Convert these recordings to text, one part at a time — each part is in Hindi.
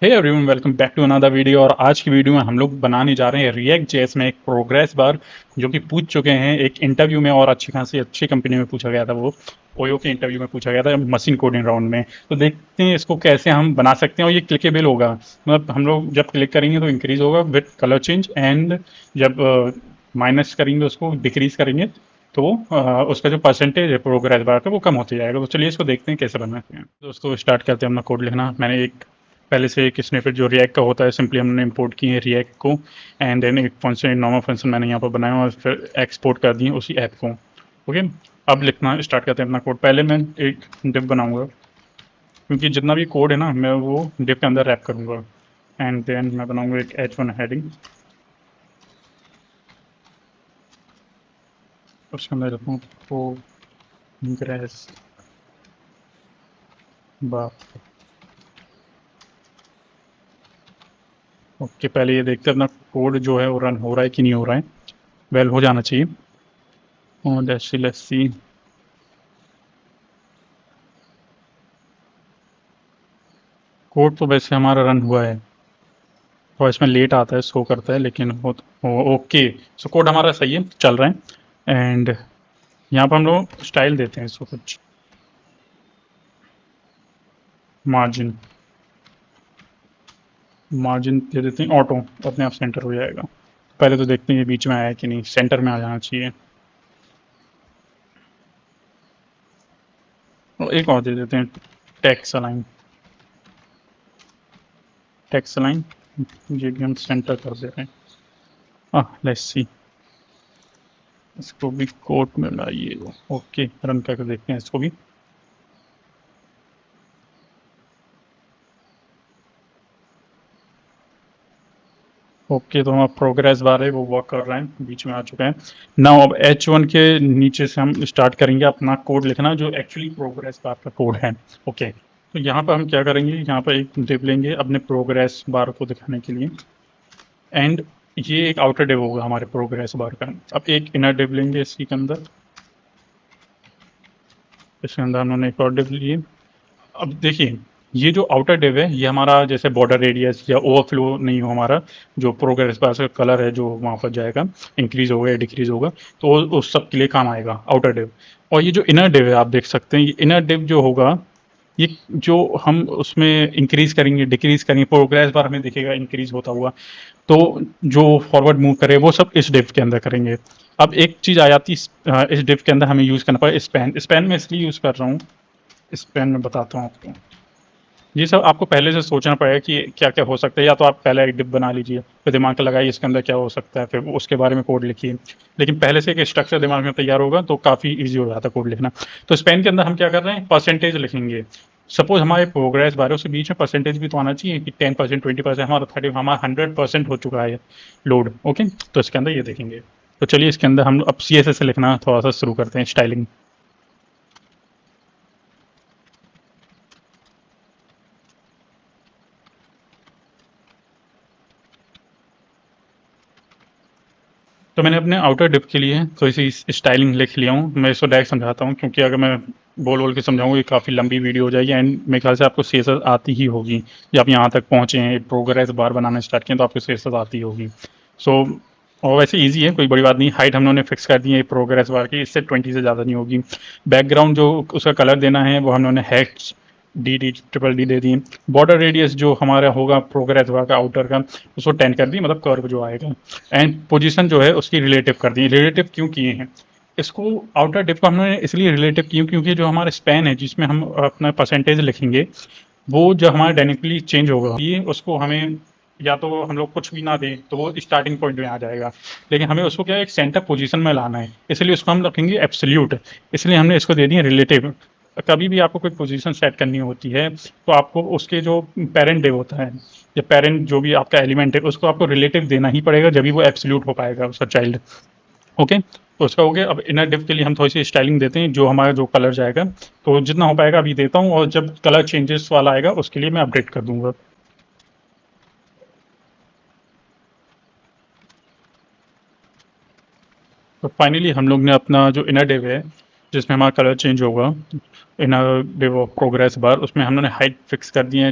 Hey everyone, welcome back to another video. और आज की वीडियो में हम लोग बनाने जा रहे हैं रिएक्ट जेएस में एक प्रोग्रेस बार जो कि पूछ चुके हैं एक इंटरव्यू में, और अच्छी खासी अच्छी कंपनी में पूछा गया था। वो ओयो के इंटरव्यू में पूछा गया था, मशीन कोडिंग राउंड में। तो देखते हैं इसको कैसे हम बना सकते हैं। और ये क्लिकेबल होगा, मतलब हम लोग जब क्लिक करेंगे तो इंक्रीज होगा विथ कलर चेंज, एंड जब माइनस करेंगे उसको डिक्रीज करेंगे तो उसका जो परसेंटेज है प्रोग्रेस बार का वो कम होते जाएगा। तो चलिए इसको देखते हैं कैसे बनाते हैं। दोस्तों स्टार्ट करते हैं अपना कोड लिखना। मैंने एक पहले से एक स्निपेट जो रिएक्ट का होता है सिंपली हमने इंपोर्ट किए हैं रिएक्ट को, एंड देन एक फंक्शन नॉर्मल फंक्शन मैंने यहाँ पर बनाया और फिर एक्सपोर्ट कर दिए उसी ऐप को। ओके, अब लिखना स्टार्ट करते हैं अपना कोड। पहले मैं एक डिव बनाऊंगा, क्योंकि जितना भी कोड है ना मैं वो डिव के अंदर रैप करूंगा। एंड देन मैं बनाऊंगा एक H1 हेडिंग, उसके अंदर रखूँ प्रोग्रेस बार। ओके, पहले ये देखते हैं अपना कोड जो है वो रन हो रहा है कि नहीं हो रहा है। वेल हो जाना चाहिए। और लेट्स सी। कोड तो वैसे हमारा रन हुआ है, और इसमें लेट आता है, शो करता है, लेकिन ओके। सो कोड हमारा सही है, चल रहा है। एंड यहाँ पर हम लोग स्टाइल देते हैं इसको, कुछ मार्जिन मार्जिन दे देते हैं ऑटो, अपने आप सेंटर हो जाएगा। पहले तो देखते हैं ये बीच में आया है कि नहीं, सेंटर में आ जाना चाहिए। और एक और दे देते हैं टेक्स्ट अलाइन, टेक्स्ट अलाइन ये भी हम सेंटर कर दे रहे हैं। लेट्स सी, इसको भी कोड में लाइए। ओके, रन करके देखते हैं इसको भी। ओके, तो हमारा प्रोग्रेस बार है वो वर्क कर रहा है, बीच में आ चुका है। नाउ अब H1 के नीचे से हम स्टार्ट करेंगे अपना कोड लिखना जो एक्चुअली प्रोग्रेस बार का कोड है। ओके, तो यहाँ पर हम क्या करेंगे, यहाँ पर एक डिव लेंगे अपने प्रोग्रेस बार को दिखाने के लिए। एंड ये एक आउटर डिव होगा हमारे प्रोग्रेस बार का। अब एक इनर डिव लेंगे इसके अंदर, इसके अंदर हमने एक और डिव लिए। अब देखिए, ये जो आउटर डिव है ये हमारा जैसे बॉर्डर रेडियस या ओवरफ्लो नहीं हो, हमारा जो प्रोग्रेस बार का कलर है जो वहाँ पर जाएगा, इंक्रीज होगा या डिक्रीज होगा, तो उस सब के लिए काम आएगा आउटर डिव। और ये जो इनर डिव है आप देख सकते हैं, ये इनर डिव जो होगा, ये जो हम उसमें इंक्रीज करेंगे डिक्रीज करेंगे, प्रोग्रेस बार हमें दिखेगा इंक्रीज होता हुआ, तो जो फॉरवर्ड मूव करे वो सब इस डिव के अंदर करेंगे। अब एक चीज़ आ जाती है, इस डिव के अंदर हमें यूज़ करना पड़ेगा स्पैन। स्पैन में इसलिए यूज़ कर रहा हूँ, स्पैन में बताता हूँ आपको। ये सब आपको पहले से सोचना पड़ेगा कि क्या क्या हो सकता है, या तो आप पहले एक डिप बना लीजिए, फिर दिमाग लगाइए इसके अंदर क्या हो सकता है, फिर उसके बारे में कोड लिखिए। लेकिन पहले से एक स्ट्रक्चर दिमाग में तैयार होगा तो काफ़ी ईजी हो जाता है कोड लिखना। तो स्पेन के अंदर हम क्या कर रहे हैं, परसेंटेज लिखेंगे। सपोज हमारे प्रोग्रेस बारे उसके बीच में परसेंटेज भी तो आना चाहिए कि 10%, 20%, हमारा 30, हमारा 100% हो चुका है लोड। ओके, तो इसके अंदर ये देखेंगे। तो चलिए इसके अंदर हम अब CSS से लिखना थोड़ा सा शुरू करते हैं, स्टाइलिंग। तो मैंने अपने आउटर डिप के लिए थोड़ी सी स्टाइलिंग लिख लिया हूँ। मैं इसको डायरेक्ट समझाता हूँ, क्योंकि अगर मैं बोल बोल के समझाऊंगा ये काफ़ी लंबी वीडियो हो जाएगी, एंड मेरे ख्याल से आपको CSS आती ही होगी। या आप यहाँ तक पहुँचे हैं, प्रोग्रेस बार बनाना स्टार्ट किया तो आपको CSS आती होगी। सो और वैसे इजी है, कोई बड़ी बात नहीं। हाइट हमने फिक्स कर दी है प्रोग्रेस बार की, इससे 20 से ज़्यादा नहीं होगी। बैकग्राउंड जो उसका कलर देना है वो हमने हैश डी दे दी। बॉर्डर रेडियस जो हमारा होगा प्रोग्रेस बार का आउटर का, उसको 10 कर दी, मतलब कर्व जो आएगा। एंड पोजीशन जो है उसकी रिलेटिव कर दी। रिलेटिव क्यों किए हैं इसको, आउटर डिप को हमने इसलिए रिलेटिव क्यों, क्योंकि जो हमारा स्पैन है जिसमें हम अपना परसेंटेज लिखेंगे, वो जो हमारा डायनेमिकली चेंज होगा, ये उसको हमें या तो हम लोग कुछ भी ना दें तो वो स्टार्टिंग पॉइंट में आ जाएगा, लेकिन हमें उसको क्या है, एक सेंटर पोजीशन में लाना है, इसलिए उसको हम रखेंगे एब्सोल्यूट। इसलिए हमने इसको दे दिया रिलेटिव। कभी भी आपको कोई पोजीशन सेट करनी होती है तो आपको उसके जो पेरेंट डिव होता है या पेरेंट जो भी आपका एलिमेंट है उसको आपको रिलेटिव देना ही पड़ेगा, जब भी वो एब्सोल्यूट हो पाएगा उसका चाइल्ड। ओके, तो उसका हो गया। अब इनर डिव के लिए हम थोड़ी सी स्टाइलिंग देते हैं, जो हमारा जो कलर जाएगा, तो जितना हो पाएगा अभी देता हूँ, और जब कलर चेंजेस वाला आएगा उसके लिए मैं अपडेट कर दूंगा। तो फाइनली हम लोग ने अपना जो इनर डिव है जिसमें हमारा कलर चेंज होगा, inner div of progress bar, उसमें हमने हाइट फिक्स कर दी है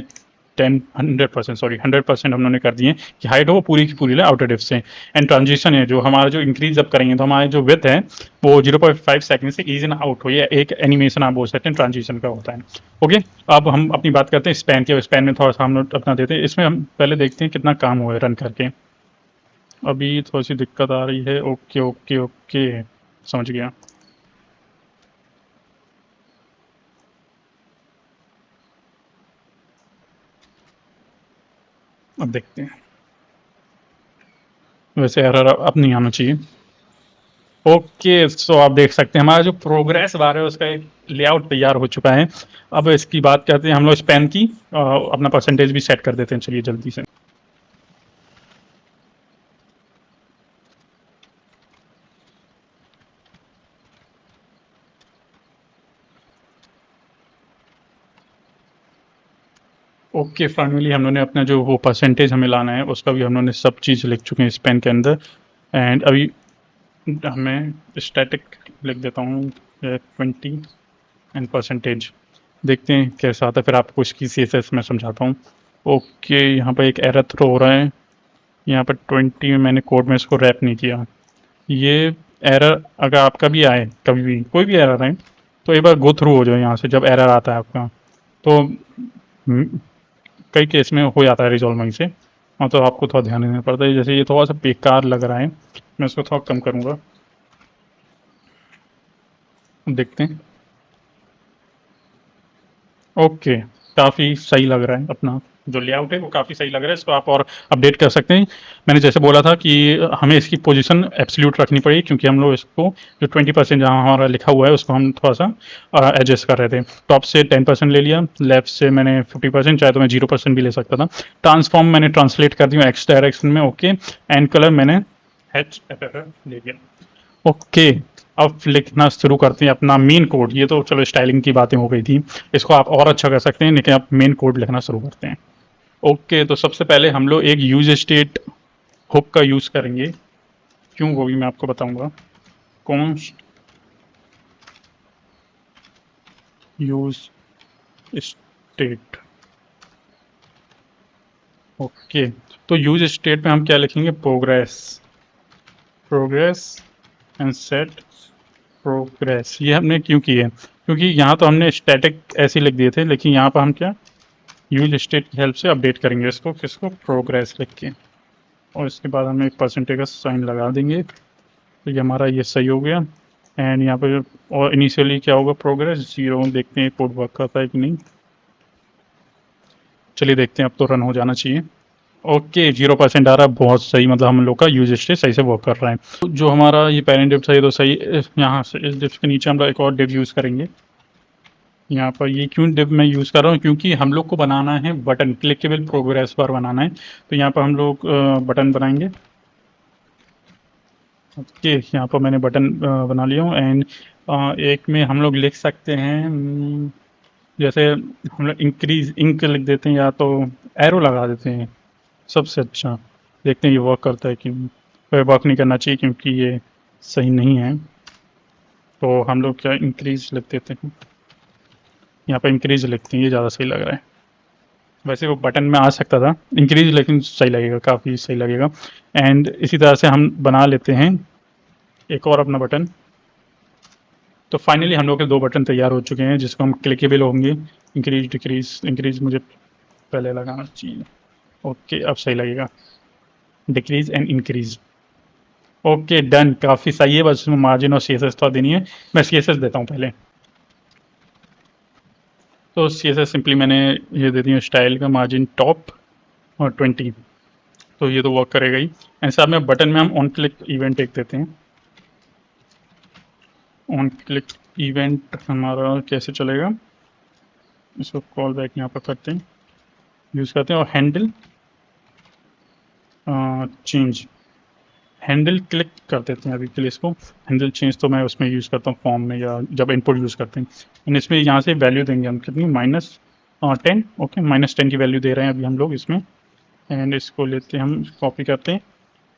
100% हमने कर दिए कि हाइट हो वो पूरी की पूरी आउटर डिप से। एंड ट्रांजिशन है जो हमारा, जो इंक्रीज अप करेंगे तो हमारे जो विथ है वो 0.5 सेकंड से ईज इन आउट हो, ये एक एनिमेशन आप बोल सकते हैं ट्रांजिशन का होता है। ओके, अब हम अपनी बात करते हैं स्पैन के। स्पैन में थोड़ा सा हम लोग अपना देते हैं, इसमें हम पहले देखते हैं कितना काम हुआ है रन करके। अभी थोड़ी सी दिक्कत आ रही है। ओके ओके ओके, समझ गया। अब देखते हैं, वैसे एरर अब नहीं आना चाहिए। ओके, सो आप देख सकते हैं हमारा जो प्रोग्रेस बार है उसका एक लेआउट तैयार हो चुका है। अब इसकी बात करते हैं हम लोग स्पैन की, अपना परसेंटेज भी सेट कर देते हैं, चलिए जल्दी से। ओके, फाइनली हमने अपना जो वो परसेंटेज हमें लाना है उसका भी हमने सब चीज़ लिख चुके हैं स्पेन के अंदर। एंड अभी हमें स्टैटिक लिख देता हूँ 20 एंड परसेंटेज, देखते हैं कैसा आता है, फिर आपको इसकी CSS में समझाता हूँ। ओके, यहाँ पर एक एरर थ्रो हो रहा है, यहाँ पर 20 में मैंने कोड में इसको रैप नहीं किया। ये एरर अगर आपका भी आए, कभी भी कोई भी एरर आए, तो एक बार गो थ्रू हो जाए यहाँ से जब एरर आता है आपका, तो कई केस में हो जाता है रिजॉल्व वहीं से। हाँ, तो आपको थोड़ा ध्यान देना पड़ता है। जैसे ये थोड़ा सा बेकार लग रहा है, मैं इसको थोड़ा कम करूँगा, देखते हैं। ओके, काफ़ी सही लग रहा है, अपना जो लेआउट है वो काफ़ी सही लग रहा है, इसको आप और अपडेट कर सकते हैं। मैंने जैसे बोला था कि हमें इसकी पोजीशन एब्सोल्यूट रखनी पड़ेगी, क्योंकि हम लोग इसको जो 20% जहाँ हमारा लिखा हुआ है उसको हम थोड़ा सा एडजस्ट कर रहे थे। टॉप से 10% ले लिया, लेफ्ट से मैंने 50%, चाहे तो मैं 0% भी ले सकता था। ट्रांसफॉर्म मैंने ट्रांसलेट कर दिया एक्स डायरेक्शन में। ओके, एंड कलर मैंने HFF ले लिया। ओके, अब लिखना शुरू करते हैं अपना मेन कोड। ये तो चलो स्टाइलिंग की बातें हो गई थी, इसको आप और अच्छा कर सकते हैं, लेकिन आप मेन कोड लिखना शुरू करते हैं। ओके, तो सबसे पहले हम लोग एक यूज स्टेट हुक का यूज़ करेंगे, क्यों वो भी मैं आपको बताऊंगा। Const use state. ओके, तो यूज स्टेट में हम क्या लिखेंगे, progress, progress and set progress. ये हमने क्यों की है, क्योंकि यहाँ तो हमने स्टैटिक ऐसे लिख दिए थे, लेकिन यहाँ पर हम क्या यूज स्टेट की हेल्प से अपडेट करेंगे इसको, किसको, प्रोग्रेस लिख के। और इसके बाद हम एक परसेंटेज का साइन लगा देंगे, तो ये हमारा ये सही हो गया। एंड यहाँ पर और इनिशियली क्या होगा, प्रोग्रेस 0। देखते हैं कोड वर्क करता है कि नहीं, चलिए देखते हैं, अब तो रन हो जाना चाहिए। ओके, 0% आ रहा है, बहुत सही, मतलब हम लोग का यूज स्टेट सही से वर्क कर रहा है। तो जो हमारा ये पेरेंट डिव था ये तो सही। यहाँ से इस डिव के नीचे हम लोग एक और डिव यूज़ करेंगे। यहाँ पर ये क्यों डिव मैं यूज़ कर रहा हूँ, क्योंकि हम लोग को बनाना है बटन, क्लिकेबल प्रोग्रेस बार बनाना है, तो यहाँ पर हम लोग बटन बनाएंगे। ओके, यहाँ पर मैंने बटन बना लिया हूँ। एंड एक में हम लोग लिख सकते हैं, जैसे हम लोग इंक्रीज इंक लिख देते हैं, या तो एरो लगा देते हैं सबसे अच्छा। देखते हैं ये वर्क करता है कि नहीं। तो वर्क नहीं करना चाहिए क्योंकि ये सही नहीं है, तो हम लोग क्या इंक्रीज लिख देते हैं, यहाँ पर इंक्रीज लिखते हैं, ये ज़्यादा सही लग रहा है। वैसे वो बटन में आ सकता था इंक्रीज, लेकिन सही लगेगा, काफ़ी सही लगेगा। एंड इसी तरह से हम बना लेते हैं एक और अपना बटन। तो फाइनली हम लोग के 2 बटन तैयार हो चुके हैं, जिसको हम क्लिकेबल होंगे। इंक्रीज डिक्रीज, इंक्रीज मुझे पहले लगाना चाहिए। ओके, अब सही लगेगा, decrease and increase. Okay done, काफ़ी सही है, बस इसमें मार्जिन और CSS थोड़ा देनी है। मैं CSS देता हूँ पहले। तो CSS सिंपली मैंने ये दे दिया, स्टाइल का मार्जिन टॉप और 20, तो ये तो वर्क करेगा ही। ऐसा में बटन में हम ऑन क्लिक इवेंट एक देते हैं। ऑन क्लिक इवेंट हमारा कैसे चलेगा, इसको कॉल बैक यहाँ पर करते हैं, यूज़ करते हैं। और हैंडल चेंज, हैंडल क्लिक कर देते हैं अभी के लिए इसको। हैंडल चेंज तो मैं उसमें यूज़ करता हूँ फॉर्म में, या जब इनपुट यूज़ करते हैं। एंड इसमें यहाँ से वैल्यू देंगे हम कितनी, -10। ओके, -10 की वैल्यू दे रहे हैं अभी हम लोग इसमें। एंड इसको लेते हैं हम, कॉपी करते हैं,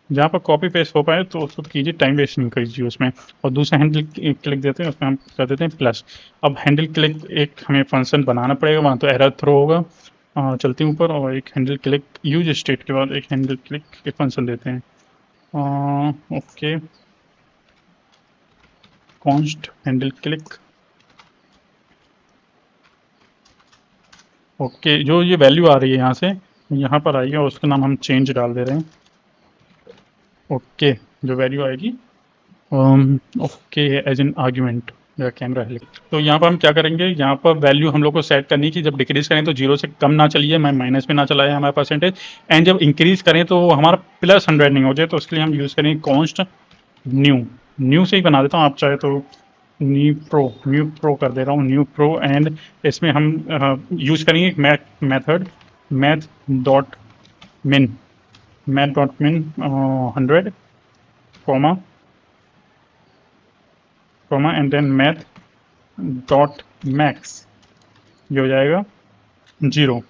जहाँ पर कॉपी पेस्ट हो पाए तो उसको कीजिए, टाइम वेस्ट नहीं कीजिए उसमें। और दूसरा हैंडल क्लिक देते हैं, उसमें हम कर देते हैं प्लस। अब हैंडल क्लिक एक हमें फंक्शन बनाना पड़ेगा, वहाँ तो एरर थ्रो होगा। चलते हैं ऊपर और एक हैंडल क्लिक यूज स्टेट के बाद एक हैंडल क्लिक एक फंक्शन देते हैं। Okay, const handle click. Okay, जो ये वैल्यू आ रही है यहाँ से यहाँ पर आएगी और उसका नाम हम चेंज डाल दे रहे हैं। ओके, जो वैल्यू आएगी ओके एज एन आर्ग्यूमेंट मेरा कैमरा है। तो यहाँ पर हम क्या करेंगे, यहाँ पर वैल्यू हम लोग को सेट करनी कि जब डिक्रीज करें तो 0 से कम ना चलिए, मैं माइनस में ना चलाए हमारा परसेंटेज, एंड जब इंक्रीज करें तो वो हमारा +100 नहीं हो जाए। तो उसके लिए हम यूज़ करेंगे कॉन्स्ट न्यू से ही बना देता हूँ, आप चाहे तो न्यू प्रो कर दे रहा हूँ, न्यू प्रो। एंड इसमें हम यूज़ करेंगे method math dot min 100 comma and then math dot max, ये हो जाएगा 0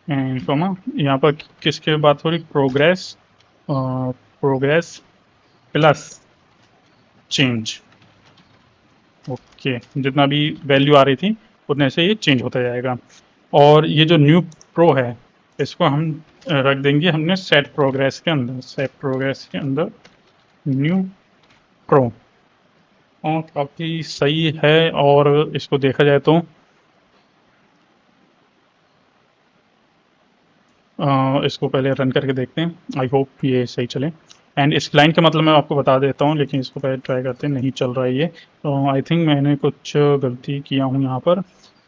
एंड कॉमा। यहाँ पर किसके बात हो रही, प्रोग्रेस प्लस चेंज। ओके, जितना भी वैल्यू आ रही थी उतने से ये चेंज होता जाएगा। और ये जो न्यू प्रो है इसको हम रख देंगे हमने सेट प्रोग्रेस के अंदर न्यू प्रो। और काफ़ी सही है। और इसको देखा जाए तो इसको पहले रन करके देखते हैं, आई होप ये सही चले। एंड इस लाइन का मतलब मैं आपको बता देता हूँ, लेकिन इसको पहले ट्राई करते हैं, नहीं चल रहा है ये। तो आई थिंक मैंने कुछ गलती किया हूँ यहाँ पर,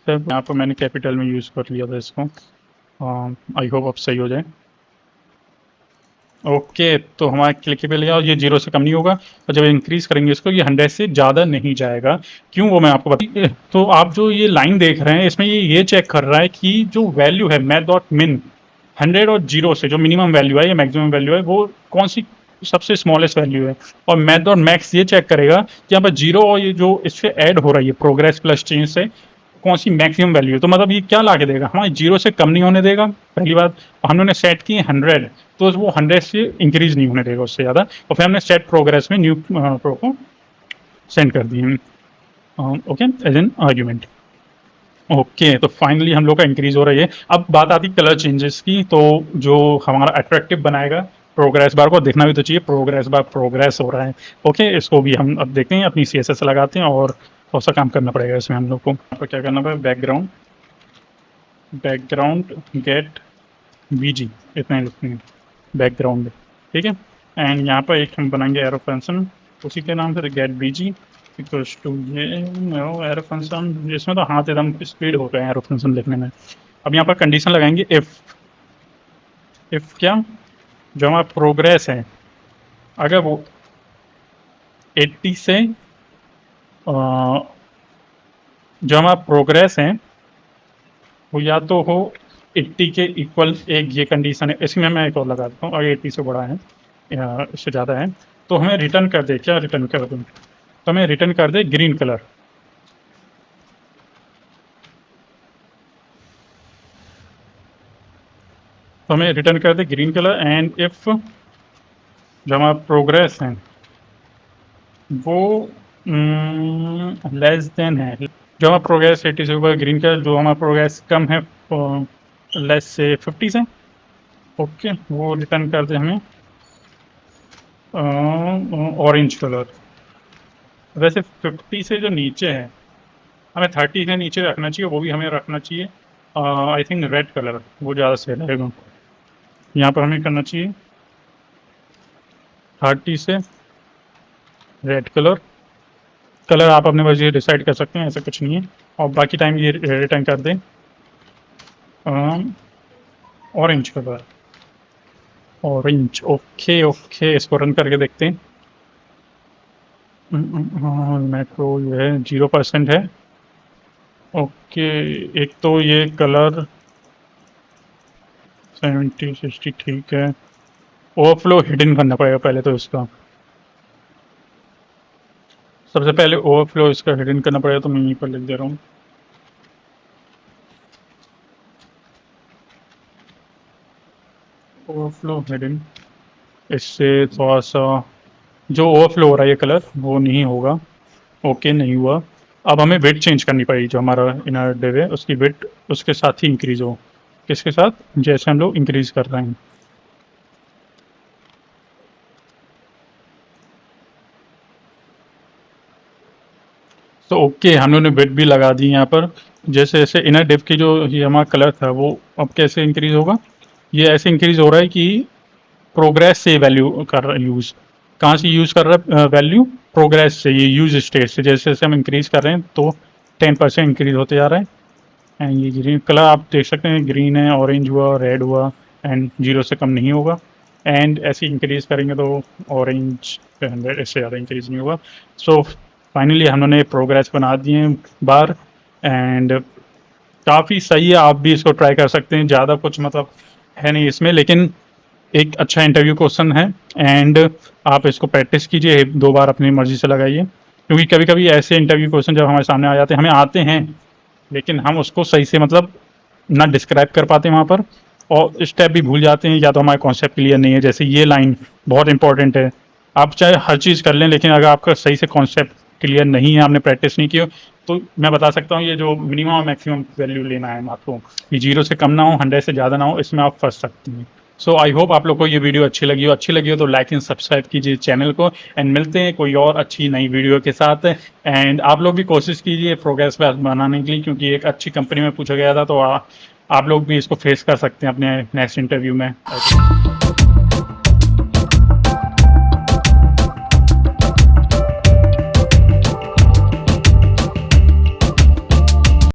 फिर यहाँ पर मैंने कैपिटल में यूज़ कर लिया था इसको। आई होप अब सही हो जाए। ओके, तो हमारा क्लिकेबल है और ये 0 से कम नहीं होगा, और जब इंक्रीज करेंगे इसको ये 100 से ज़्यादा नहीं जाएगा। क्यों, वो मैं आपको बता। तो आप जो ये लाइन देख रहे हैं इसमें ये चेक कर रहा है कि जो वैल्यू है मैथ डॉट मिन 100 और 0 से जो मिनिमम वैल्यू है या मैक्सिमम वैल्यू है वो कौन सी सबसे स्मॉलेस्ट वैल्यू है। और मैथ डॉट मैक्स ये चेक करेगा कि यहाँ पर 0 और ये जो इससे ऐड हो रही है प्रोग्रेस प्लस चेंज से कौन सी मैक्सिमम वैल्यू है। तो मतलब ये क्या ला के देगा, हमारे 0 से कम नहीं होने देगा पहली बात। हमने सेट की 100, तो वो 100 से इंक्रीज नहीं होने देगा उससे ज़्यादा। और फिर हमने सेट प्रोग्रेस में न्यू प्रो को सेंड कर दिए, okay as an argument. Okay, तो फाइनली हम लोग का इंक्रीज हो रही है। अब बात आती है कलर चेंजेस की, तो जो हमारा अट्रैक्टिव बनाएगा प्रोग्रेस बार को देखना भी तो चाहिए, प्रोग्रेस बार प्रोग्रेस हो रहा है। ओके, इसको भी हम अब देखते हैं, अपनी CSS लगाते हैं और थोड़ा सा काम करना पड़ेगा इसमें हम लोग को। यहाँ पर क्या करना पड़ेगा, बैकग्राउंड गेट BG, इतना ही लिखते हैं बैकग्राउंड, ठीक है। एंड यहाँ पर एक हम बनाएंगे एरो फंक्शन उसी के नाम से गेट BG इक्वल्स टू ये एरो फंक्शन, जिसमें तो हाथ एकदम स्पीड हो गए हैं एरो फंक्शन लिखने में। अब यहाँ पर कंडीशन लगाएंगे इफ क्या, जो हमारा प्रोग्रेस है अगर वो 80 से जो हमारा प्रोग्रेस है वो या तो हो 80 के इक्वल, एक ये कंडीशन है। इसमें मैं एक और लगा देता हूँ, अगर 80 से बड़ा है या इससे ज़्यादा है तो हमें रिटर्न कर दे, क्या रिटर्न कर दूँ, तो हमें रिटर्न कर दे ग्रीन कलर। तो हमें रिटर्न कर दे ग्रीन कलर। एंड इफ जो हमारा प्रोग्रेस है वो लेस देन है, जो हमारा प्रोग्रेस 80 से ऊपर ग्रीन कलर, जो हमारा प्रोग्रेस कम है लेस से 50 से, ओके वो रिटर्न कर दे हमें ऑरेंज कलर। वैसे 50 से जो नीचे है हमें 30 से नीचे रखना चाहिए, वो भी हमें रखना चाहिए आई थिंक रेड कलर, वो ज़्यादा सही रहेगा। यहाँ पर हमें करना चाहिए 30 से रेड कलर आप अपने वजह डिसाइड कर सकते हैं, ऐसा कुछ नहीं है। और बाकी टाइम ये रिटर्न कर दें ऑरेंज कलर, ऑरेंज। ओके, इसको रन करके देखते हैं। मैक्रो ये है 0% है। ओके, एक तो ये कलर 70 60 ठीक है। ओवरफ्लो हिडन करना पड़ेगा पहले तो इसका, सबसे पहले ओवरफ्लो इसका हिडन करना पड़ेगा, तो मैं यहीं पर लिख दे रहा हूँ ओवरफ्लो हिडन। इससे थोड़ा सा जो ओवरफ्लो हो रहा है ये कलर वो नहीं होगा। ओके, नहीं हुआ। अब हमें वेट चेंज करनी पड़ेगी, जो हमारा इनर डिव है उसकी वेट उसके साथ ही इंक्रीज हो। किसके साथ, जैसे हम लोग इंक्रीज कर रहे हैं। तो ओके, हम लोगों ने बिट भी लगा दी यहाँ पर। जैसे जैसे इनर डिप की जो ये हमारा कलर था वो अब कैसे इंक्रीज होगा, ये ऐसे इंक्रीज हो रहा है कि प्रोग्रेस से वैल्यू कर रहा है यूज़। कहाँ से यूज़ कर रहा है वैल्यू, प्रोग्रेस से, ये यूज स्टेट से। जैसे जैसे हम इंक्रीज कर रहे हैं तो 10% इंक्रीज होते जा रहा है। एंड ये ग्रीन कलर आप देख सकते हैं, ग्रीन है, ऑरेंज हुआ, रेड हुआ, एंड 0 से कम नहीं होगा। एंड ऐसे इंक्रीज करेंगे तो ऑरेंज पे 100, इससे ज़्यादा इंक्रीज नहीं होगा। सो फाइनली हम लोगों ने प्रोग्रेस बना दिए हैं बार, एंड काफ़ी सही है। आप भी इसको ट्राई कर सकते हैं, ज़्यादा कुछ मतलब है नहीं इसमें, लेकिन एक अच्छा इंटरव्यू क्वेश्चन है। एंड आप इसको प्रैक्टिस कीजिए, 2 बार अपनी मर्जी से लगाइए, क्योंकि कभी कभी ऐसे इंटरव्यू क्वेश्चन जब हमारे सामने आ जाते हैं, हमें आते हैं लेकिन हम उसको सही से मतलब ना डिस्क्राइब कर पाते हैं वहाँ पर, और स्टेप भी भूल जाते हैं, या तो हमारा कॉन्सेप्ट क्लियर नहीं है। जैसे ये लाइन बहुत इंपॉर्टेंट है, आप चाहे हर चीज़ कर लें, लेकिन अगर आपका सही से कॉन्सेप्ट क्लियर नहीं है, आपने प्रैक्टिस नहीं की हो, तो मैं बता सकता हूँ ये जो मिनिमम और मैक्सिमम वैल्यू लेना है आपको, ये 0 से कम ना हो, 100 से ज़्यादा ना हो, इसमें आप फंस सकते हैं। सो आई होप आप लोग को ये वीडियो अच्छी लगी हो तो लाइक एंड सब्सक्राइब कीजिए चैनल को। एंड मिलते हैं कोई और अच्छी नई वीडियो के साथ। एंड आप लोग भी कोशिश कीजिए प्रोग्रेस पे बनाने के लिए, क्योंकि एक अच्छी कंपनी में पूछा गया था, तो आप लोग भी इसको फेस कर सकते हैं अपने नेक्स्ट इंटरव्यू में।